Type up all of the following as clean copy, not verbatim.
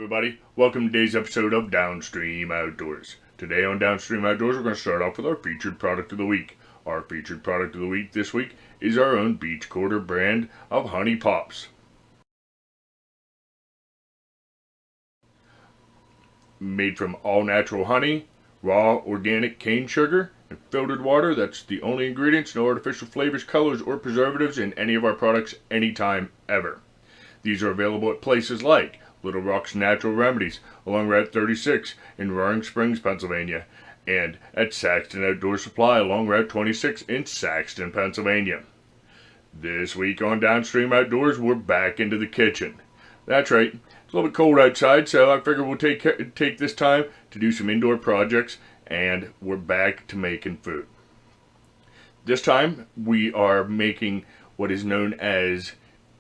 everybody, welcome to today's episode of Downstream Outdoors. Today on Downstream Outdoors, we're going to start off with our featured product of the week. Our featured product of the week this week is our own Beach Quarter brand of Honey Pops. Made from all natural honey, raw organic cane sugar, and filtered water. That's the only ingredients, no artificial flavors, colors, or preservatives in any of our products anytime ever. These are available at places like Little Rock's Natural Remedies along Route 36 in Roaring Springs, Pennsylvania, and at Saxton Outdoor Supply along Route 26 in Saxton, Pennsylvania. This week on Downstream Outdoors, we're back into the kitchen. That's right, it's a little bit cold outside, so I figured we'll take this time to do some indoor projects, and we're back to making food. This time, we are making what is known as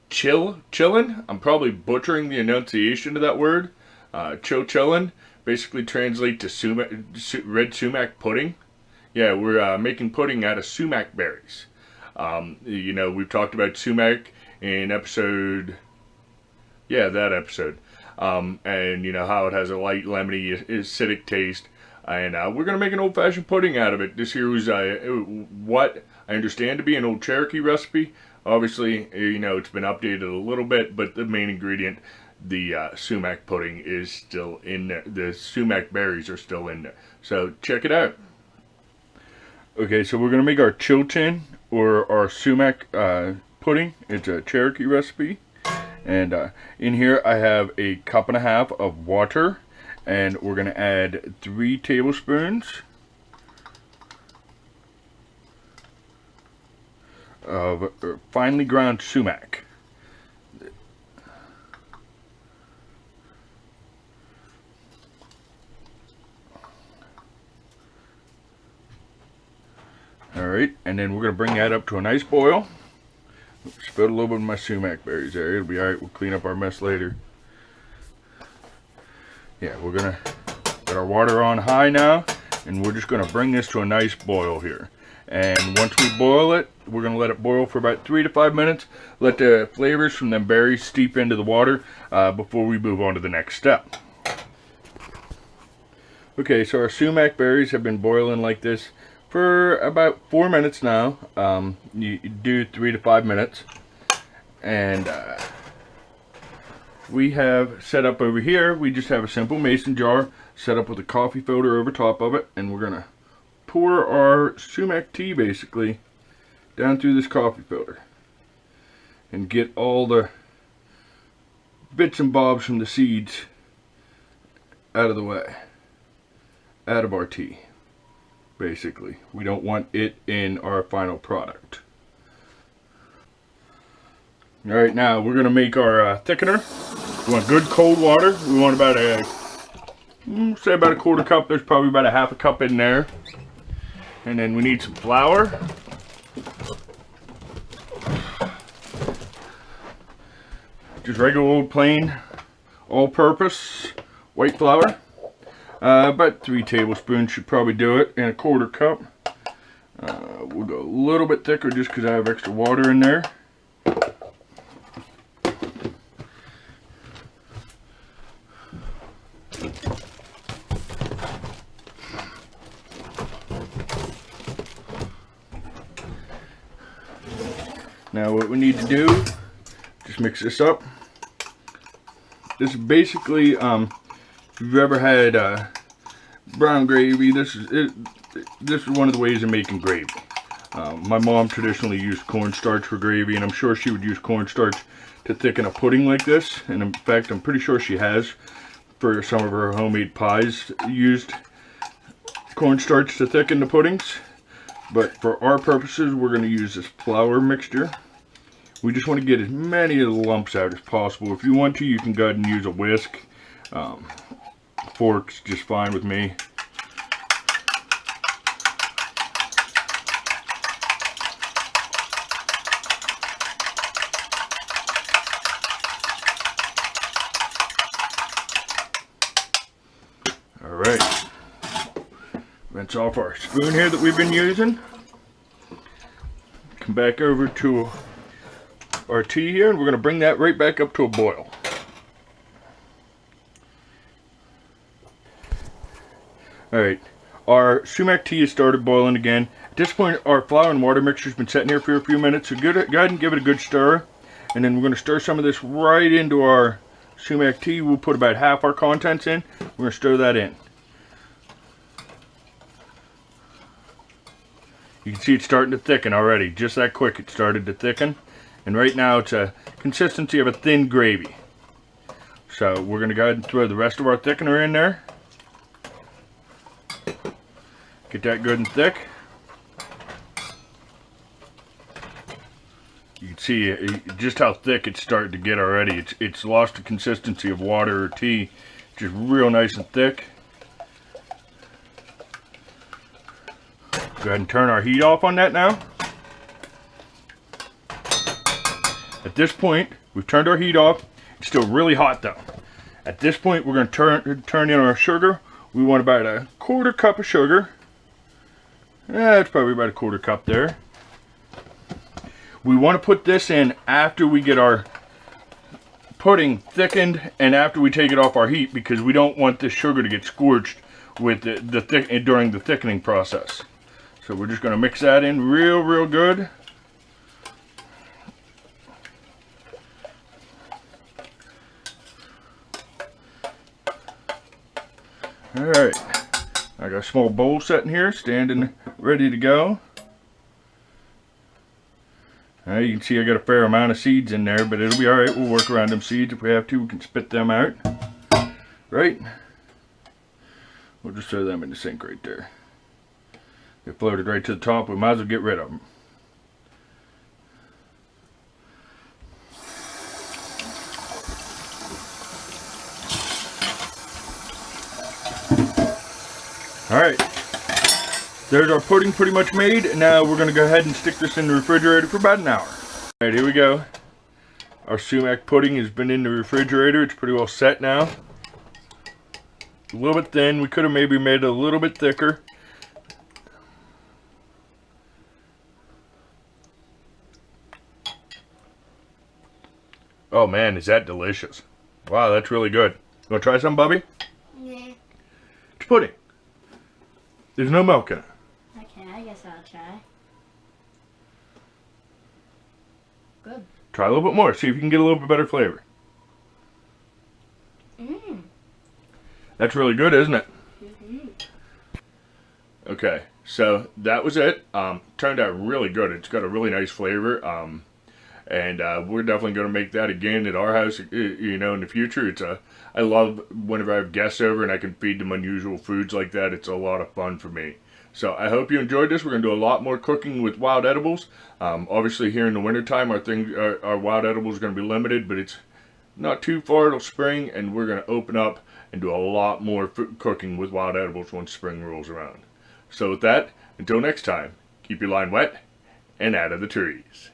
chillin'. I'm probably butchering the enunciation of that word. Chillin' basically translate to red sumac pudding. Yeah, we're making pudding out of sumac berries. We've talked about sumac in episode, that episode. And you know how it has a light lemony acidic taste. And we're going to make an old-fashioned pudding out of it. This here was what I understand to be an old Cherokee recipe. Obviously, it's been updated a little bit, but the main ingredient, the sumac pudding, is still in there. The sumac berries are still in there. So check it out. Okay, so we're going to make our chilchin, or our sumac pudding. It's a Cherokee recipe. And in here I have a cup and a half of water. And we're going to add 3 tablespoons of finely ground sumac. Alright, and then we're going to bring that up to a nice boil. Spilled a little bit of my sumac berries there. It'll be alright, we'll clean up our mess later. Yeah, we're going to get our water on high now, and we're just going to bring this to a nice boil here. And once we boil it, we're going to let it boil for about 3 to 5 minutes. Let the flavors from them berries steep into the water before we move on to the next step. Okay, so our sumac berries have been boiling like this for about 4 minutes now. You do 3 to 5 minutes. And we have set up over here, we just have a simple mason jar set up with a coffee filter over top of it. And we're going to pour our sumac tea basically down through this coffee filter and get all the bits and bobs from the seeds out of the way, out of our tea. Basically, we don't want it in our final product. Alright, now we're going to make our thickener. We want good cold water. We want about say about a quarter cup. There's probably about a half a cup in there. And then we need some flour. Just regular old plain all-purpose white flour. About 3 tablespoons should probably do it, and a quarter cup. We'll go a little bit thicker just because I have extra water in there. Now what we need to do, just mix this up. This is basically, if you've ever had brown gravy, this is one of the ways of making gravy. My mom traditionally used cornstarch for gravy, and I'm sure she would use cornstarch to thicken a pudding like this. And in fact, I'm pretty sure she has, for some of her homemade pies, used cornstarch to thicken the puddings. But for our purposes, we're going to use this flour mixture. We just want to get as many of the lumps out as possible. If you want to, you can go ahead and use a whisk. Fork's just fine with me. Alright. Rinse off our spoon here that we've been using. Come back over to our tea here, and we're going to bring that right back up to a boil. Alright, our sumac tea has started boiling again. At this point, our flour and water mixture has been sitting here for a few minutes, so go ahead and give it a good stir. And then we're going to stir some of this right into our sumac tea. We'll put about half our contents in. We're going to stir that in. You can see it's starting to thicken already. Just that quick it started to thicken. And right now it's a consistency of a thin gravy. So we're going to go ahead and throw the rest of our thickener in there. Get that good and thick. You can see just how thick it's starting to get already. It's lost the consistency of water or tea. Just real nice and thick. Go ahead and turn our heat off on that now. At this point, we've turned our heat off. It's still really hot though. At this point, we're going to turn in our sugar. We want about a 1/4 cup of sugar. That's probably about a 1/4 cup there. We want to put this in after we get our pudding thickened and after we take it off our heat, because we don't want the sugar to get scorched with during the thickening process. So we're just going to mix that in real good. Alright, I got a small bowl sitting here, standing ready to go. You can see I got a fair amount of seeds in there, but it'll be alright. We'll work around them seeds. If we have to, we can spit them out. Right? We'll just throw them in the sink right there. They floated right to the top. We might as well get rid of them. Alright, there's our pudding pretty much made. Now we're going to go ahead and stick this in the refrigerator for about an hour. Alright, here we go. Our sumac pudding has been in the refrigerator. It's pretty well set now. A little bit thin. We could have maybe made it a little bit thicker. Oh man, is that delicious. Wow, that's really good. You want to try some, Bubby? Yeah. It's pudding. There's no milk in it. Okay, I guess I'll try. Good. Try a little bit more. See if you can get a little bit better flavor. Mmm. That's really good, isn't it? Mm-hmm. Okay, so that was it. Turned out really good. It's got a really nice flavor. And we're definitely going to make that again at our house, you know, in the future. I love whenever I have guests over and I can feed them unusual foods like that. It's a lot of fun for me. So I hope you enjoyed this. We're going to do a lot more cooking with wild edibles. Obviously here in the wintertime our wild edibles are going to be limited, but it's not too far till spring, and we're going to open up and do a lot more cooking with wild edibles once spring rolls around. So with that, until next time, keep your line wet and out of the trees.